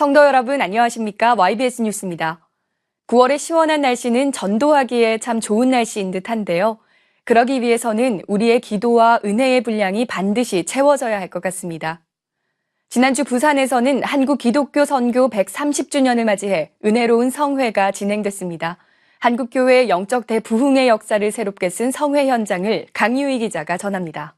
성도 여러분 안녕하십니까? YBS 뉴스입니다. 9월의 시원한 날씨는 전도하기에 참 좋은 날씨인 듯한데요. 그러기 위해서는 우리의 기도와 은혜의 분량이 반드시 채워져야 할 것 같습니다. 지난주 부산에서는 한국 기독교 선교 130주년을 맞이해 은혜로운 성회가 진행됐습니다. 한국교회의 영적 대부흥의 역사를 새롭게 쓴 성회 현장을 강유희 기자가 전합니다.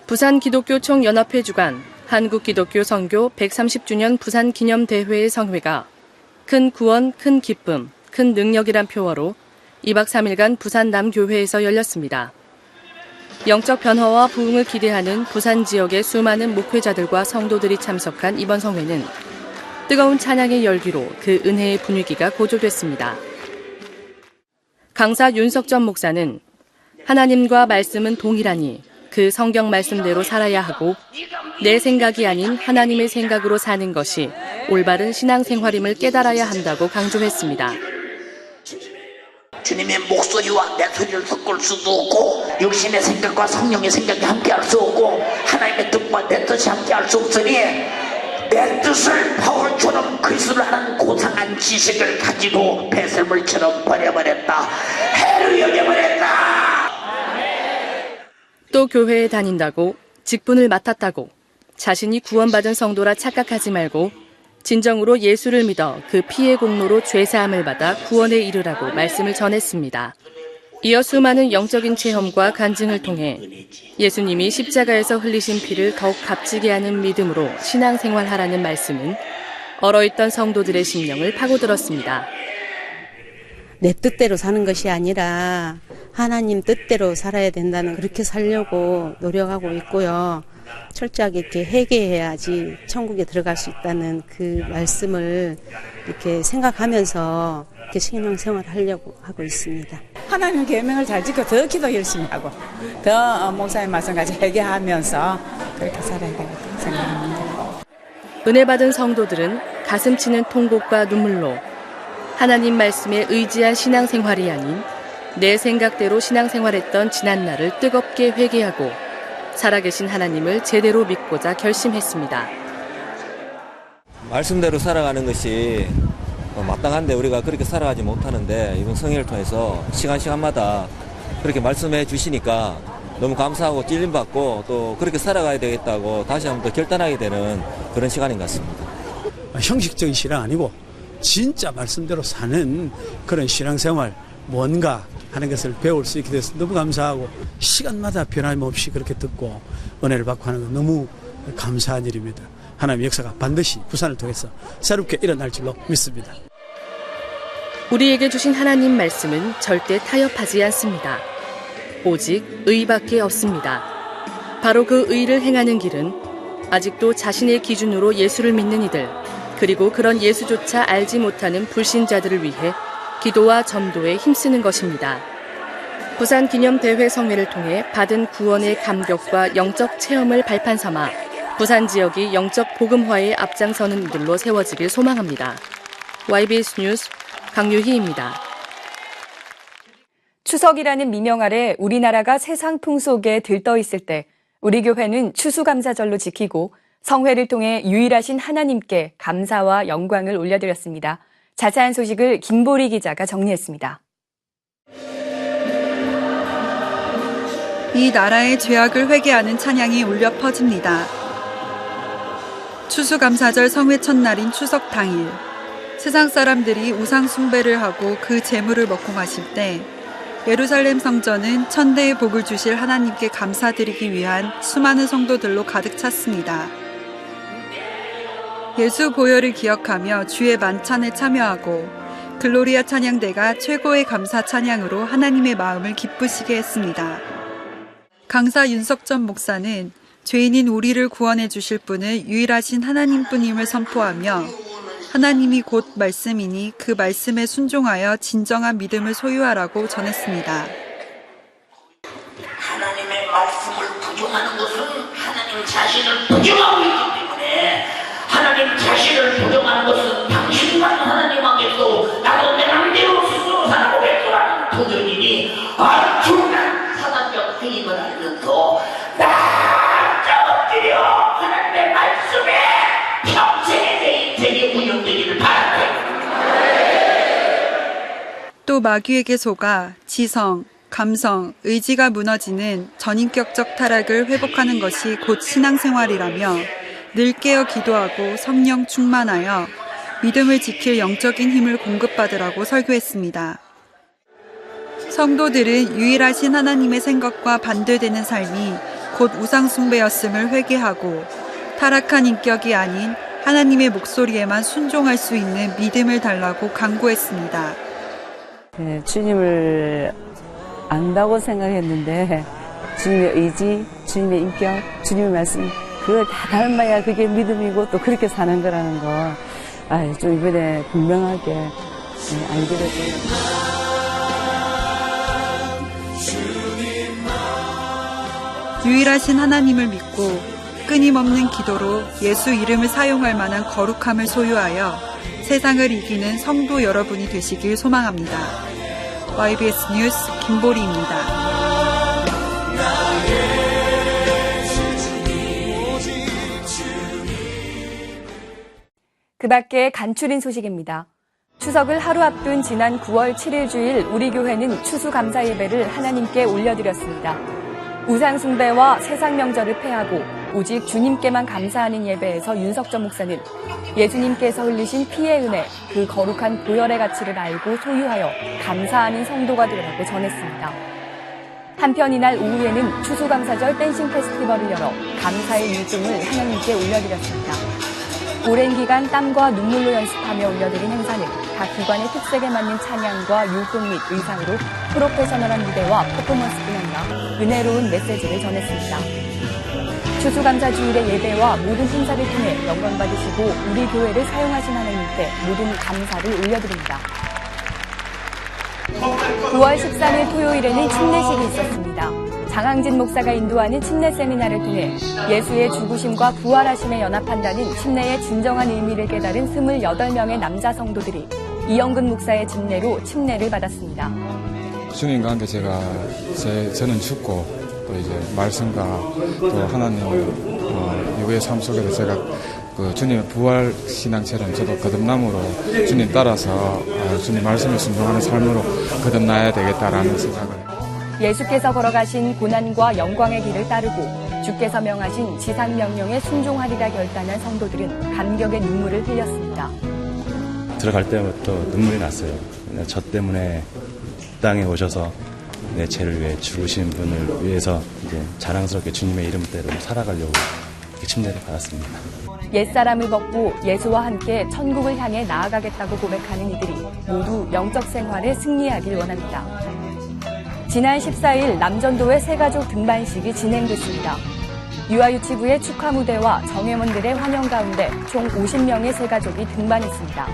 부산 기독교 총연합회 주관 한국 기독교 선교 130주년 부산 기념대회의 성회가 큰 구원, 큰 기쁨, 큰 능력이란 표어로 2박 3일간 부산 남교회에서 열렸습니다. 영적 변화와 부흥을 기대하는 부산 지역의 수많은 목회자들과 성도들이 참석한 이번 성회는 뜨거운 찬양의 열기로 그 은혜의 분위기가 고조됐습니다. 강사 윤석전 목사는 하나님과 말씀은 동일하니 그 성경 말씀대로 살아야 하고 내 생각이 아닌 하나님의 생각으로 사는 것이 올바른 신앙생활임을 깨달아야 한다고 강조했습니다. 주님의 목소리와 내 소리를 섞을 수도 없고 육신의 생각과 성령의 생각이 함께할 수 없고 하나님의 뜻과 내 뜻이 함께할 수 없으니 내 뜻을 바울처럼 그리스도를 하는 고상한 지식을 가지고 배설물처럼 버려버렸다. 해로 여겨버렸다. 또 교회에 다닌다고 직분을 맡았다고 자신이 구원받은 성도라 착각하지 말고 진정으로 예수를 믿어 그 피의 공로로 죄사함을 받아 구원에 이르라고 말씀을 전했습니다. 이어 수많은 영적인 체험과 간증을 통해 예수님이 십자가에서 흘리신 피를 더욱 값지게 하는 믿음으로 신앙생활하라는 말씀은 얼어있던 성도들의 심령을 파고들었습니다. 내 뜻대로 사는 것이 아니라 하나님 뜻대로 살아야 된다는 그렇게 살려고 노력하고 있고요. 철저하게 이렇게 회개해야지 천국에 들어갈 수 있다는 그 말씀을 이렇게 생각하면서 이렇게 신앙생활을 하려고 하고 있습니다. 하나님 계명을 잘 지켜 더 기도 열심히 하고 더 목사님 말씀까지 회개하면서 그렇게 살아야 되겠다고 생각합니다. 은혜 받은 성도들은 가슴 치는 통곡과 눈물로 하나님 말씀에 의지한 신앙생활이 아닌 내 생각대로 신앙생활했던 지난날을 뜨겁게 회개하고 살아계신 하나님을 제대로 믿고자 결심했습니다. 말씀대로 살아가는 것이 마땅한데 우리가 그렇게 살아가지 못하는데 이번 성회를 통해서 시간마다 그렇게 말씀해 주시니까 너무 감사하고 찔림받고 또 그렇게 살아가야 되겠다고 다시 한번 더 결단하게 되는 그런 시간인 것 같습니다. 형식적인 신앙 아니고 진짜 말씀대로 사는 그런 신앙생활 뭔가 하는 것을 배울 수 있게 돼서 너무 감사하고 시간마다 변함없이 그렇게 듣고 은혜를 받고 하는 건 너무 감사한 일입니다. 하나님의 역사가 반드시 부산을 통해서 새롭게 일어날 줄로 믿습니다. 우리에게 주신 하나님 말씀은 절대 타협하지 않습니다. 오직 의밖에 없습니다. 바로 그 의를 행하는 길은 아직도 자신의 기준으로 예수를 믿는 이들 그리고 그런 예수조차 알지 못하는 불신자들을 위해 기도와 전도에 힘쓰는 것입니다. 부산 기념대회 성회를 통해 받은 구원의 감격과 영적 체험을 발판 삼아 부산 지역이 영적 복음화에 앞장서는 이들로 세워지길 소망합니다. YBS 뉴스 강유희입니다. 추석이라는 미명 아래 우리나라가 세상 풍속에 들떠 있을 때 우리 교회는 추수감사절로 지키고 성회를 통해 유일하신 하나님께 감사와 영광을 올려드렸습니다. 자세한 소식을 김보리 기자가 정리했습니다. 이 나라의 죄악을 회개하는 찬양이 울려 퍼집니다. 추수감사절 성회 첫날인 추석 당일, 세상 사람들이 우상 숭배를 하고 그 재물을 먹고 마실 때 예루살렘 성전은 천대의 복을 주실 하나님께 감사드리기 위한 수많은 성도들로 가득 찼습니다. 예수 보혈을 기억하며 주의 만찬에 참여하고 글로리아 찬양대가 최고의 감사 찬양으로 하나님의 마음을 기쁘시게 했습니다. 강사 윤석전 목사는 죄인인 우리를 구원해 주실 분은 유일하신 하나님뿐임을 선포하며 하나님이 곧 말씀이니 그 말씀에 순종하여 진정한 믿음을 소유하라고 전했습니다. 하나님의 말씀을 부정하는 것은 하나님 자신을 부정하고 있기 때문에 하나님 자신을 부정하는 것은 당신만 하나님 앞에서 나도 내 맘대로 스스로 살아보겠구나 도전이니 엄청난 사단적 행위를 하면서 나 엎드려 하나님의 말씀에 평생 또 마귀에게 속아 지성, 감성, 의지가 무너지는 전인격적 타락을 회복하는 것이 곧 신앙생활이라며 늘 깨어 기도하고 성령 충만하여 믿음을 지킬 영적인 힘을 공급받으라고 설교했습니다. 성도들은 유일하신 하나님의 생각과 반대되는 삶이 곧 우상숭배였음을 회개하고 타락한 인격이 아닌 하나님의 목소리에만 순종할 수 있는 믿음을 달라고 강구했습니다. 네, 주님을 안다고 생각했는데 주님의 의지, 주님의 인격, 주님의 말씀 그걸 다 닮아야 그게 믿음이고 또 그렇게 사는 거라는 거 좀 이번에 분명하게 알게 됐어요. 유일하신 하나님을 믿고 끊임없는 기도로 예수 이름을 사용할 만한 거룩함을 소유하여 세상을 이기는 성도 여러분이 되시길 소망합니다. YBS 뉴스 김보리입니다. 그 밖에 간추린 소식입니다. 추석을 하루 앞둔 지난 9월 7일 주일 우리 교회는 추수감사 예배를 하나님께 올려드렸습니다. 우상숭배와 세상 명절을 패하고 오직 주님께만 감사하는 예배에서 윤석전 목사는 예수님께서 흘리신 피의 은혜, 그 거룩한 보혈의 가치를 알고 소유하여 감사하는 성도가 되라고 전했습니다. 한편 이날 오후에는 추수감사절 댄싱 페스티벌을 열어 감사의 일종을 하나님께 올려드렸습니다. 오랜 기간 땀과 눈물로 연습하며 올려드린 행사는 각 기관의 특색에 맞는 찬양과 율동 및 의상으로 프로페셔널한 무대와 퍼포먼스뿐 아니라 은혜로운 메시지를 전했습니다. 추수감사주일의 예배와 모든 행사를 통해 영광 받으시고 우리 교회를 사용하신 하나님께 모든 감사를 올려드립니다. 9월 13일 토요일에는 침례식이 있었습니다. 장항진 목사가 인도하는 침례 세미나를 통해 예수의 죽으심과 부활하심에 연합한다는 침례의 진정한 의미를 깨달은 28명의 남자 성도들이 이영근 목사의 침례로 침례를 받았습니다. 주님과 함께 저는 죽고 또 이제 말씀과 또 하나님 이후의 삶 속에서 제가 그 주님의 부활 신앙처럼 저도 거듭남으로 주님 따라서 주님 말씀을 순종하는 삶으로 거듭나야 되겠다라는 생각을. 예수께서 걸어가신 고난과 영광의 길을 따르고 주께서 명하신 지상 명령에 순종하리라 결단한 성도들은 감격의 눈물을 흘렸습니다. 들어갈 때부터 눈물이 났어요. 저 때문에 땅에 오셔서 내 죄를 위해 죽으신 분을 위해서 이제 자랑스럽게 주님의 이름대로 살아가려고 이렇게 침례를 받았습니다. 옛사람을 벗고 예수와 함께 천국을 향해 나아가겠다고 고백하는 이들이 모두 영적 생활에 승리하길 원합니다. 지난 14일 남전도의 새가족 등반식이 진행됐습니다. 유아유치부의 축하 무대와 정회원들의 환영 가운데 총 50명의 새가족이 등반했습니다.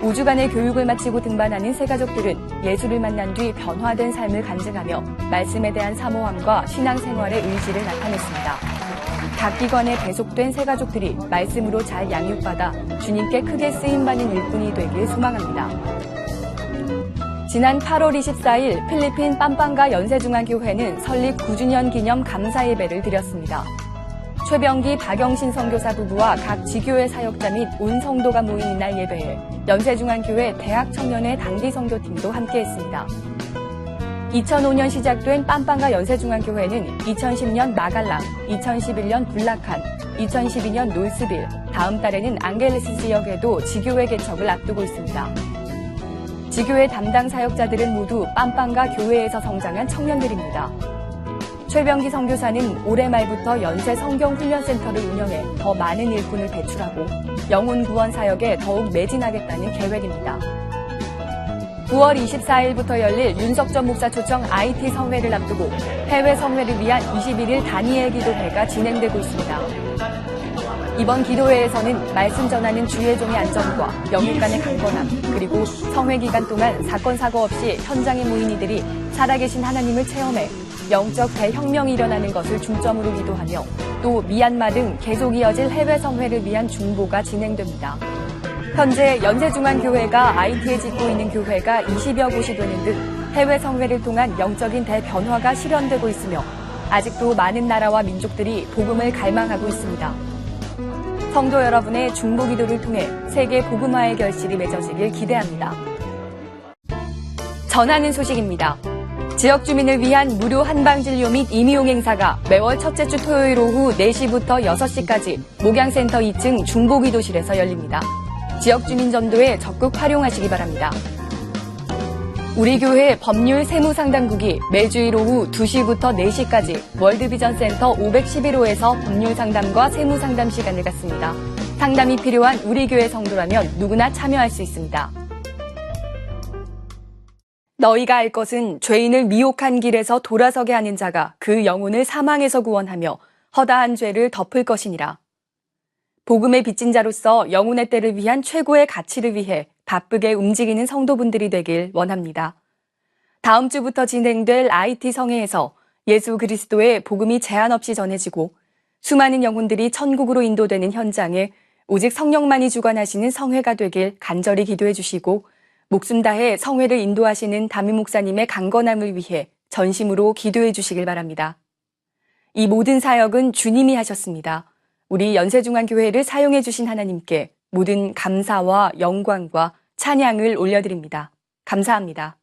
5주간의 교육을 마치고 등반하는 새가족들은 예수를 만난 뒤 변화된 삶을 간증하며 말씀에 대한 사모함과 신앙생활의 의지를 나타냈습니다. 각 기관에 배속된 새가족들이 말씀으로 잘 양육받아 주님께 크게 쓰임받는 일꾼이 되길 소망합니다. 지난 8월 24일 필리핀 빰빵가 연세중앙교회는 설립 9주년 기념 감사 예배를 드렸습니다. 최병기 박영신 선교사 부부와 각 지교회 사역자 및 온 성도가 모인 이날 예배에 연세중앙교회 대학 청년회 당기 선교팀도 함께했습니다. 2005년 시작된 빰빵가 연세중앙교회는 2010년 마갈랑, 2011년 불라칸, 2012년 놀스빌, 다음 달에는 앙겔레스 지역에도 지교회 개척을 앞두고 있습니다. 지교회 담당 사역자들은 모두 빰빵가 교회에서 성장한 청년들입니다. 최병기 선교사는 올해 말부터 연세 성경훈련센터를 운영해 더 많은 일꾼을 배출하고 영혼 구원 사역에 더욱 매진하겠다는 계획입니다. 9월 24일부터 열릴 윤석전 목사 초청 IT 성회를 앞두고 해외 성회를 위한 21일 다니엘 기도회가 진행되고 있습니다. 이번 기도회에서는 말씀 전하는 주의 종의 안전과 영육 간의 강건함, 그리고 성회 기간 동안 사건 사고 없이 현장에 모인 이들이 살아계신 하나님을 체험해 영적 대혁명이 일어나는 것을 중점으로 기도하며 또 미얀마 등 계속 이어질 해외 성회를 위한 중보가 진행됩니다. 현재 연세중앙교회가 IT에 짓고 있는 교회가 20여 곳이 되는 등 해외 성회를 통한 영적인 대변화가 실현되고 있으며 아직도 많은 나라와 민족들이 복음을 갈망하고 있습니다. 성도 여러분의 중보 기도를 통해 세계 복음화의 결실이 맺어지길 기대합니다. 전하는 소식입니다. 지역 주민을 위한 무료 한방진료 및 임의용 행사가 매월 첫째 주 토요일 오후 4시부터 6시까지 목양센터 2층 중보기도실에서 열립니다. 지역 주민 전도에 적극 활용하시기 바랍니다. 우리 교회 법률 세무상담국이 매주일 오후 2시부터 4시까지 월드비전센터 511호에서 법률 상담과 세무상담 시간을 갖습니다. 상담이 필요한 우리 교회 성도라면 누구나 참여할 수 있습니다. 너희가 알 것은 죄인을 미혹한 길에서 돌아서게 하는 자가 그 영혼을 사망에서 구원하며 허다한 죄를 덮을 것이니라. 복음의 빚진 자로서 영혼의 때를 위한 최고의 가치를 위해 바쁘게 움직이는 성도분들이 되길 원합니다. 다음 주부터 진행될 IT 성회에서 예수 그리스도의 복음이 제한 없이 전해지고 수많은 영혼들이 천국으로 인도되는 현장에 오직 성령만이 주관하시는 성회가 되길 간절히 기도해 주시고 목숨 다해 성회를 인도하시는 담임 목사님의 강건함을 위해 전심으로 기도해 주시길 바랍니다. 이 모든 사역은 주님이 하셨습니다. 우리 연세중앙교회를 사용해 주신 하나님께 모든 감사와 영광과 찬양을 올려드립니다. 감사합니다.